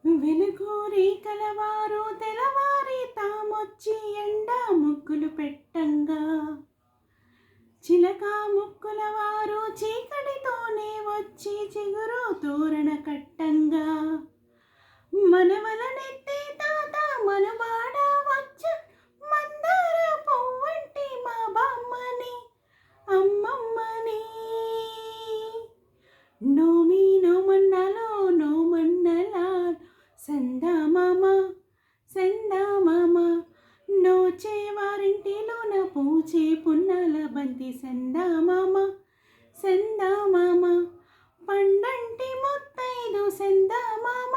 వెలుగూరి కలవారు తెలవారి తామొచ్చి ఎండా ముగ్గులు పెట్టంగా, చిలక ముక్కుల వారు చీకటితోనే వచ్చి చిగురు తోరణ కట్టంగా, మనవలనెత్తే తాత మనవాడ వచ్చ మందార పువ్వంటి మా బామ్మని అమ్మమ్మని. నోమి నోమన్నలో నోమన్నలా సందామామ సందామామ, నోచే వారింటిలోన పూచే పున్నాల బంతి సందామామ సందామామ, పండంటి ముత్తైదు సందామామ.